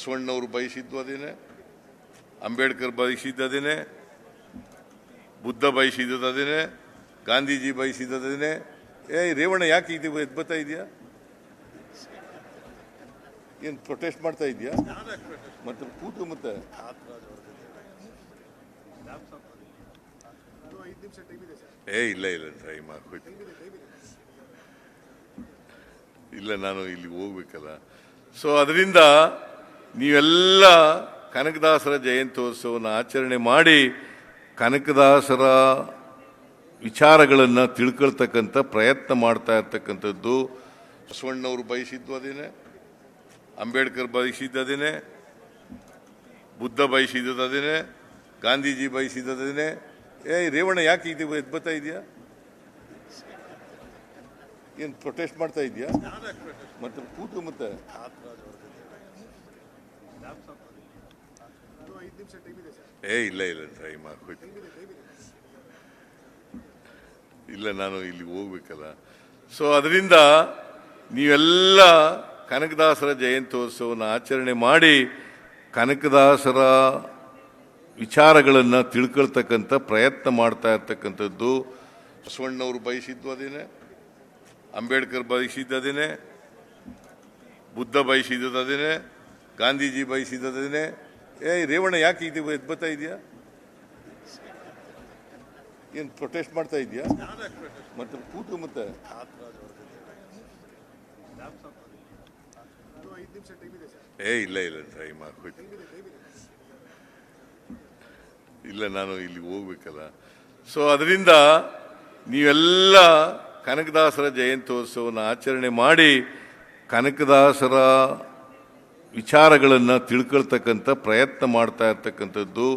ಬಸವಣ್ಣವರು ಬಯಸಿದ್ದು ಅದೇನೆ, ಅಂಬೇಡ್ಕರ್ ಬಯಸಿದ್ದದೇನೆ, ಬುದ್ಧ ಬಯಸಿದ್ದು ಅದೇನೆ, ಗಾಂಧೀಜಿ ಬಯಸಿದ್ದದೇನೆ. ರೇವಣ್ಣ ಯಾಕೆ ಇದು ಎದ್ಬತ್ತಾ ಇದೆಯಾ? ಏನು ಪ್ರೊಟೆಸ್ಟ್ ಮಾಡ್ತಾ ಇದೆಯಾ? ಮತ್ತೆ ಕೂತು ಮತ್ತೆ ಇಲ್ಲ ಟೈಮ್ ಆಗೋಯ್ತು. ಇಲ್ಲ, ನಾನು ಇಲ್ಲಿ ಹೋಗ್ಬೇಕಲ್ಲ. ಸೊ ಅದರಿಂದ ನೀವೆಲ್ಲ ಕನಕದಾಸರ ಜಯಂತ್ಯೋತ್ಸವನ ಆಚರಣೆ ಮಾಡಿ ಕನಕದಾಸರ ವಿಚಾರಗಳನ್ನು ತಿಳ್ಕೊಳ್ತಕ್ಕಂಥ ಪ್ರಯತ್ನ ಮಾಡ್ತಾ ಇರ್ತಕ್ಕಂಥದ್ದು. ಬಸವಣ್ಣವರು ಬಯಸಿದ್ದು ಅದೇನೆ, ಅಂಬೇಡ್ಕರ್ ಬಯಸಿದ್ದದೇನೆ, ಬುದ್ಧ ಬಯಸಿದ್ದದೇನೆ, ಗಾಂಧೀಜಿ ಬಯಸಿದ್ದದೇನೆ. ರೇವಣ್ಣ ಯಾಕೆ ಇದು ಎದ್ಬತ್ತಾ ಇದೆಯಾ? ಏನು ಪ್ರೊಟೆಸ್ಟ್ ಮಾಡ್ತಾ ಇದೆಯಾ? ಮತ್ತೆ ಕೂತು ಮತ್ತೆ ಇಲ್ಲ ಟೈಮ್ ಆಗೋಯ್ತು. ಇಲ್ಲ, ನಾನು ಇಲ್ಲಿ ಹೋಗ್ಬೇಕಲ್ಲ. ಸೊ ಅದರಿಂದ ನೀವೆಲ್ಲ ಕನಕದಾಸರ ಜಯಂತ್ಯೋತ್ಸವನ ಆಚರಣೆ ಮಾಡಿ ಕನಕದಾಸರ ವಿಚಾರಗಳನ್ನು ತಿಳ್ಕೊಳ್ತಕ್ಕಂಥ ಪ್ರಯತ್ನ ಮಾಡ್ತಾ ಇರ್ತಕ್ಕಂಥದ್ದು. ಬಸವಣ್ಣವರು ಬಯಸಿದ್ದು ಅದೇನೆ, ಅಂಬೇಡ್ಕರ್ ಬಯಸಿದ್ದದೇನೆ, ಬುದ್ಧ ಬಯಸಿದ್ದದೇನೆ, ಗಾಂಧೀಜಿ ಬಯಸಿದ್ದದೇನೆ. ರೇವಣ್ಣ ಯಾಕೆ ಇದು ಎದ್ಬತ್ತಾ ಇದೆಯಾ? ಏನು ಪ್ರೊಟೆಸ್ಟ್ ಮಾಡ್ತಾ ಇದೆಯಾ? ಮತ್ತೆ ಕೂತು ಮತ್ತೆ ಇಲ್ಲ ಟೈಮ್ ಆಗೋಯ್ತು. ಇಲ್ಲ, ನಾನು ಇಲ್ಲಿ ಹೋಗ್ಬೇಕಲ್ಲ. ಸೊ ಅದರಿಂದ ನೀವೆಲ್ಲ ಕನಕದಾಸರ ಜಯಂತ್ಯೋತ್ಸವನ ಆಚರಣೆ ಮಾಡಿ ಕನಕದಾಸರ ವಿಚಾರಗಳನ್ನು ತಿಳ್ಕೊಳ್ತಕ್ಕಂಥ ಪ್ರಯತ್ನ ಮಾಡ್ತಾ ಇರ್ತಕ್ಕಂಥದ್ದು.